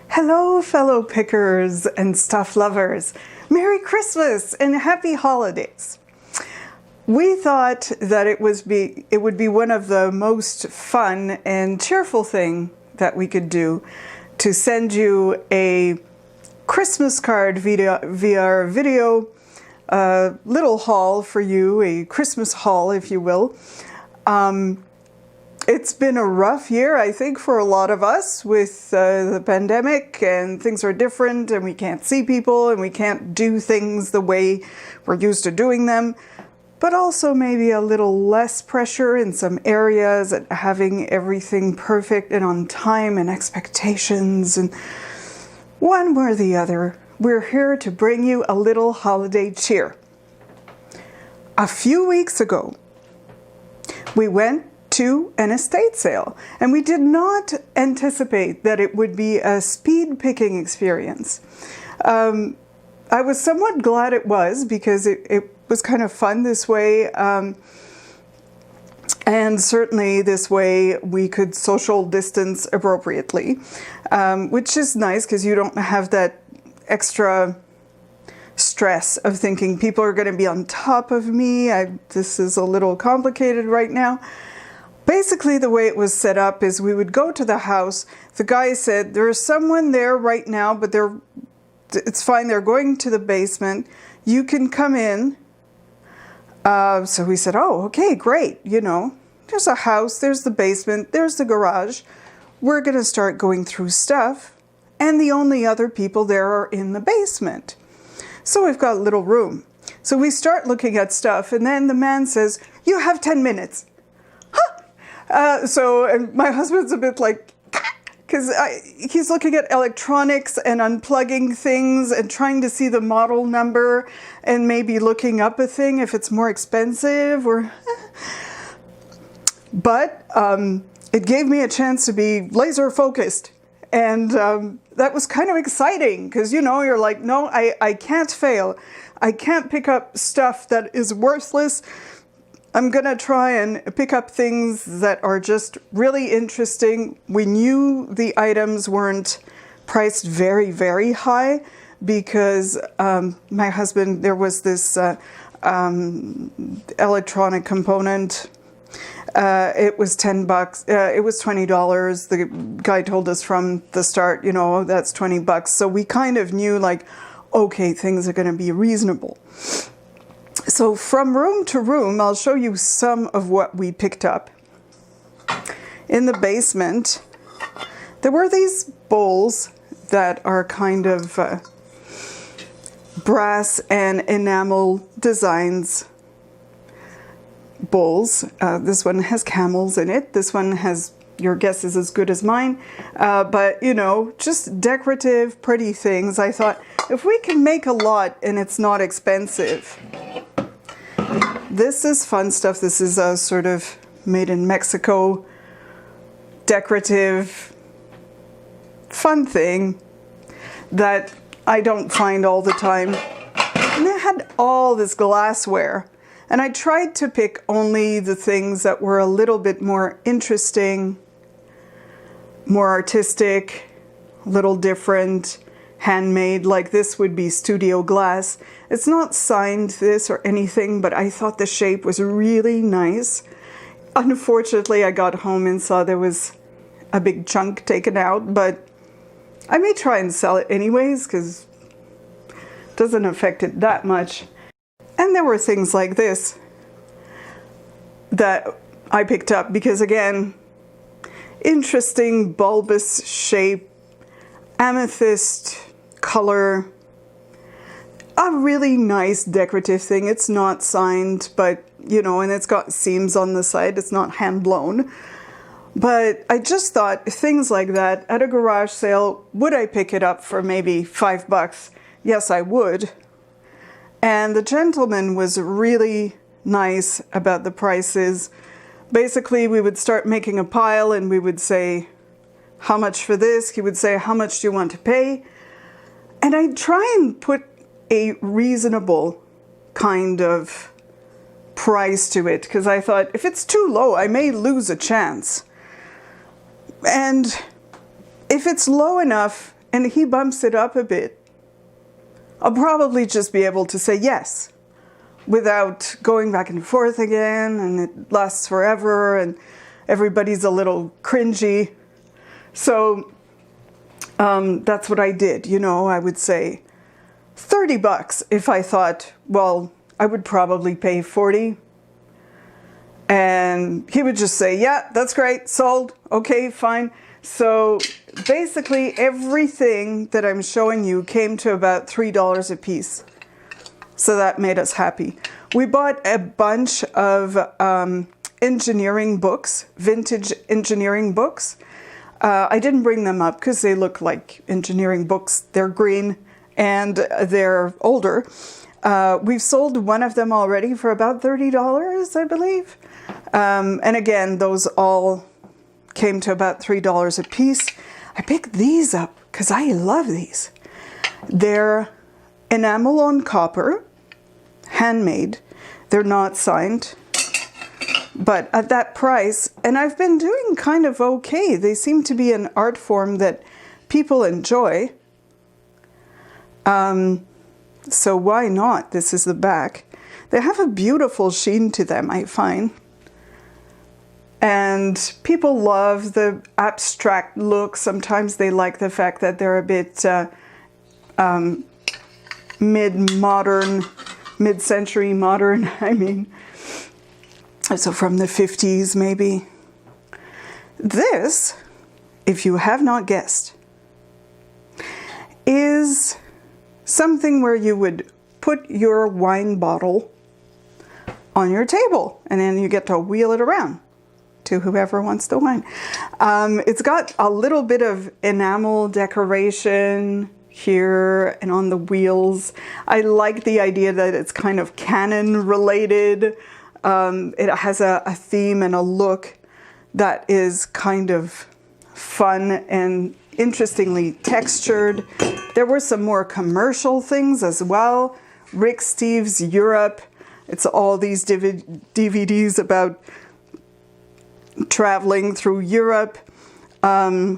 Hello, fellow pickers and stuff lovers. Merry Christmas and happy holidays. We thought that it would be one of the most fun and cheerful thing that we could do to send you a Christmas card via our video, little haul for you, a Christmas haul, if you will. It's been a rough year, I think, for a lot of us with the pandemic, and things are different and we can't see people and we can't do things the way we're used to doing them, but also maybe a little less pressure in some areas at having everything perfect and on time and expectations, and one way or the other, we're here to bring you a little holiday cheer. A few weeks ago, we went to an estate sale, and we did not anticipate that it would be a speed picking experience. I was somewhat glad it was, because it was kind of fun this way, and certainly this way we could social distance appropriately, which is nice because you don't have that extra stress of thinking people are going to be on top of me. This is a little complicated right now. Basically, the way it was set up is we would go to the house. The guy said, there's someone there right now, but it's fine. They're going to the basement. You can come in. So we said, oh, okay, great. You know, there's a house, there's the basement, there's the garage. We're going to start going through stuff. And the only other people there are in the basement. So we've got a little room. So we start looking at stuff, and then the man says, you have 10 minutes. So my husband's a bit like, because he's looking at electronics and unplugging things and trying to see the model number and maybe looking up a thing if it's more expensive or. But it gave me a chance to be laser focused, and that was kind of exciting because, you know, you're like, no, I can't fail. I can't pick up stuff that is worthless. I'm going to try and pick up things that are just really interesting. We knew the items weren't priced very, very high because my husband, there was this electronic component. It was $10. It was $20. The guy told us from the start, you know, that's $20. So we kind of knew, like, okay, things are going to be reasonable. So from room to room, I'll show you some of what we picked up. In the basement, there were these bowls that are kind of brass and enamel designs bowls. This one has camels in it. This one has, your guess is as good as mine. But, you know, just decorative, pretty things. I thought, if we can make a lot and it's not expensive. This is fun stuff. This is a sort of made in Mexico, decorative, fun thing that I don't find all the time. And it had all this glassware. And I tried to pick only the things that were a little bit more interesting, more artistic, a little different, handmade. Like this would be studio glass. It's not signed this or anything, but I thought the shape was really nice. Unfortunately, I got home and saw there was a big chunk taken out, but I may try and sell it anyways because it doesn't affect it that much. And there were things like this that I picked up because, again, interesting bulbous shape, amethyst color, a really nice decorative thing. It's not signed, but, you know, and it's got seams on the side. It's not hand blown. But I just thought things like that at a garage sale, would I pick it up for maybe $5? Yes, I would. And the gentleman was really nice about the prices. Basically, we would start making a pile and we would say, how much for this? He would say, how much do you want to pay? And I'd try and put a reasonable kind of price to it, because I thought, if it's too low, I may lose a chance. And if it's low enough and he bumps it up a bit, I'll probably just be able to say yes without going back and forth again, and it lasts forever and everybody's a little cringy. So that's what I did. You know, I would say $30 if I thought, well, I would probably pay 40. And he would just say, yeah, that's great, sold, okay, fine. So basically everything that I'm showing you came to about $3 a piece. So that made us happy. We bought a bunch of engineering books, vintage engineering books. I didn't bring them up because they look like engineering books. They're green and they're older. We've sold one of them already for about $30, I believe. And again, those all came to about $3 a piece. I picked these up because I love these. They're enamel on copper, handmade. They're not signed, but at that price, and I've been doing kind of okay. They seem to be an art form that people enjoy. So why not? This is the back. They have a beautiful sheen to them, I find. And people love the abstract look. Sometimes they like the fact that they're a bit mid-modern, mid-century modern, I mean. So from the 50s, maybe. This, if you have not guessed, is something where you would put your wine bottle on your table and then you get to wheel it around to whoever wants the wine. It's got a little bit of enamel decoration here and on the wheels. I like the idea that it's kind of canon related. It has a theme and a look that is kind of fun and interestingly textured. There were some more commercial things as well. Rick Steves Europe. It's all these DVDs about traveling through Europe,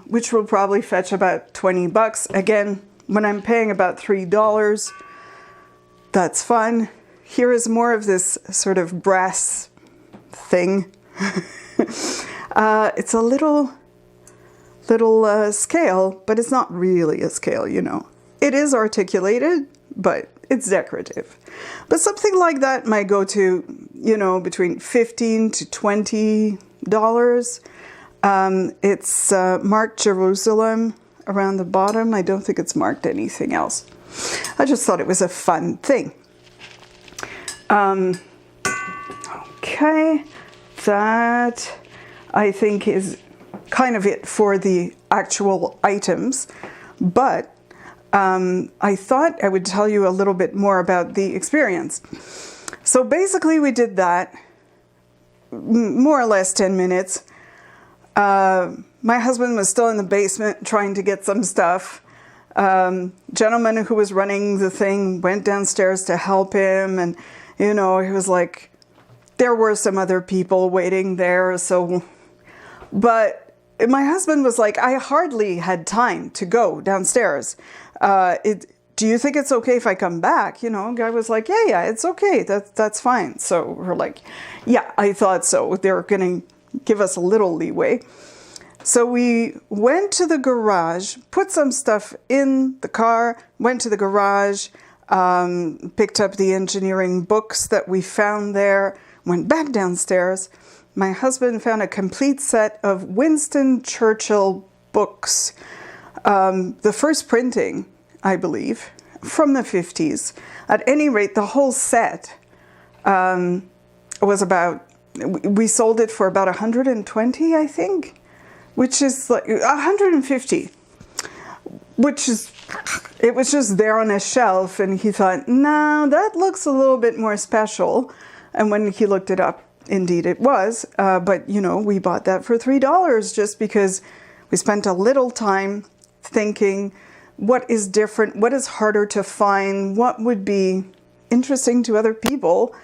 which will probably fetch about $20. Again, when I'm paying about $3, that's fun. Here is more of this sort of brass thing. It's a little scale, but it's not really a scale, you know. It is articulated, but it's decorative. But something like that might go to, you know, between $15 to $20. It's marked Jerusalem around the bottom. I don't think it's marked anything else. I just thought it was a fun thing. Okay, that I think is kind of it for the actual items, but I thought I would tell you a little bit more about the experience. So basically we did that, more or less 10 minutes. My husband was still in the basement trying to get some stuff. Gentleman who was running the thing went downstairs to help him, and you know, he was like, there were some other people waiting there, so, but my husband was like, I hardly had time to go downstairs. Do you think it's okay if I come back? You know, guy was like, yeah, it's okay. That's fine. So we're like, yeah, I thought so. They're going to give us a little leeway. So we went to the garage, put some stuff in the car, went to the garage, picked up the engineering books that we found there, went back downstairs. My husband found a complete set of Winston Churchill books. The first printing, I believe, from the 50s. At any rate, the whole set was about, we sold it for about 120, I think, which is like 150, which is, it was just there on a shelf, and he thought, no, that looks a little bit more special. And when he looked it up, indeed it was, but you know, we bought that for $3 just because we spent a little time thinking, what is different, what is harder to find, what would be interesting to other people,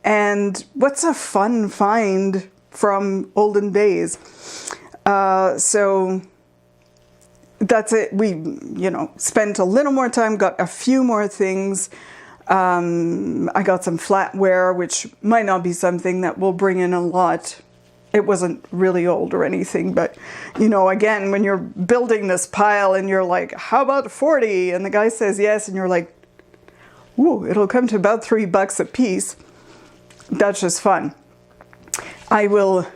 and what's a fun find from olden days. So that's it. We, you know, spent a little more time, got a few more things. I got some flatware, which might not be something that will bring in a lot. It wasn't really old or anything, but, you know, again, when you're building this pile and you're like, how about 40? And the guy says yes, and you're like, ooh, it'll come to about $3 a piece. That's just fun. I will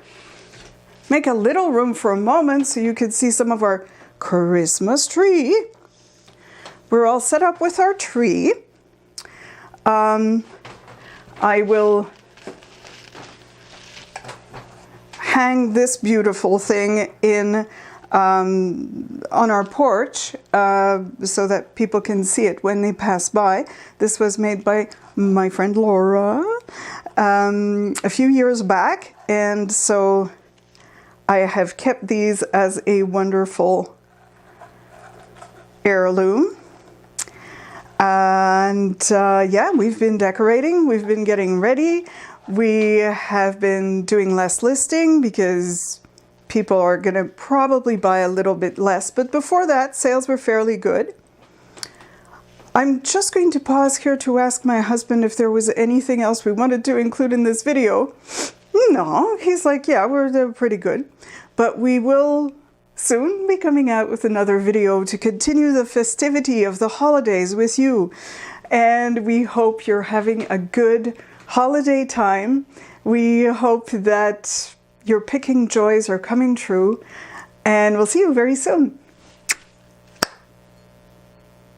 make a little room for a moment so you can see some of our Christmas tree. We're all set up with our tree. I will hang this beautiful thing in on our porch so that people can see it when they pass by. This was made by my friend Laura a few years back, and so I have kept these as a wonderful heirloom. And yeah, we've been decorating, we've been getting ready. We have been doing less listing because people are going to probably buy a little bit less. But before that, sales were fairly good. I'm just going to pause here to ask my husband if there was anything else we wanted to include in this video. No, he's like, yeah, they're pretty good. But we will soon be coming out with another video to continue the festivity of the holidays with you. And we hope you're having a good holiday time. We hope that your picking joys are coming true. And we'll see you very soon.